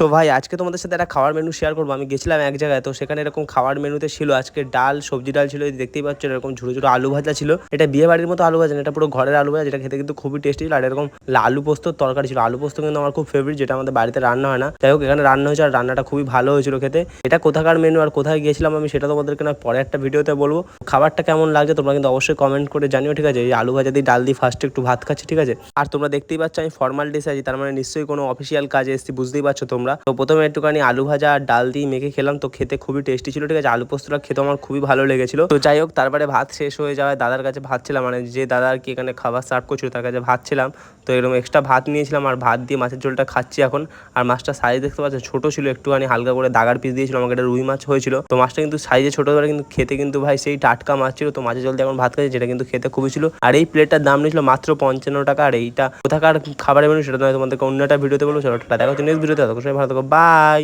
তো ভাই আজকে তোমাদের সাথে একটা খাওয়ার মেনু শেয়ার করবো। আমি গেছিলাম এক জায়গায়, তো সেখানে এরকম খাওয়ার মেনুতে ছিল আজকে ডাল, সবজি ডাল ছিল, দেখতেই পাচ্ছ এরকম ছোটো ছোটো আলু ভাজা ছিল। এটা বিয়ে বাড়ির মতো আলু ভাজা না, এটা পুরো ঘরের আলু ভাজা, যেটা খেতে কিন্তু খুবই টেস্টি ছিল। আর এরকম আলু পোস্তর তরকারি ছিল। আলু পোস্ত কিন্তু আমার খুব ফেভারিট, যেটা আমাদের বাড়িতে রান্না হয় না। যাই হোক এখানে রান্না হয়েছে, আর রান্নাটা খুবই ভালো হয়েছিল খেতে। এটা কোথাকার মেনু আর কোথায় গিয়েছিলাম আমি সেটা তোমাদেরকে না পরে একটা ভিডিওতে বলবো। খাবারটা কেমন লাগছে তোমরা কিন্তু অবশ্যই কমেন্ট করে জানিও, ঠিক আছে। এই আলু ভাজা দিয়ে ডাল দিয়ে ফার্স্টে একটু ভাত খাচ্ছি, ঠিক আছে। আর তোমরা দেখতেই পাচ্ছ আমি ফর্মাল ড্রেসে আছি, তার মানে নিশ্চয়ই কোনো অফিসিয়াল কাজে এসেছি, বুঝতেই পারছো তোমরা। তো প্রথমে একটুখানি আলু ভাজা আর ডাল দিয়ে মেখে খেলাম, তো খেতে খুবই টেস্টি ছিল, ঠিক আছে। আলু পোস্তটা খেতে আমার খুবই ভালো লেগেছিল। তো যাই হোক তারপরে ভাত শেষ হয়ে যাওয়ায় দাদার কাছে ভাত ছিলাম, মানে যে দাদা আর কি এখানে খাবার সার্ভ করছিল তার কাছে ভাত ছিলাম। তো এরকম এক্সট্রা ভাত নিয়েছিলাম, আর ভাত দিয়ে মাছের ঝোলটা খাচ্ছি এখন। আর মাছটা সাইজ দেখতে পাচ্ছ ছোটো ছিল, একটুখানি হালকা করে দাগার পিস দিয়েছিল আমাকে, একটা রুই মাছ হয়েছিল। তো মাছটা কিন্তু সাইজে ছোটো করে, কিন্তু খেতে কিন্তু ভাই সেই টাটকা মাছ ছিল। তো মাছের ঝোল দিয়ে এখন ভাত খাচ্ছি, যেটা কিন্তু খেতে খুবই ছিল। আর এই প্লেটটার দাম নিয়েছিল মাত্র 55 টাকা। আর এইটা কোথাকার খাবারের মেনু সেটা তোমাদেরকে অন্য একটা ভিডিওতে বলবো। চলো টাটা, দেখা হচ্ছে নেক্সট ভিডিওতে। ততক্ষণ সবাই ভালো থাকো, বাই।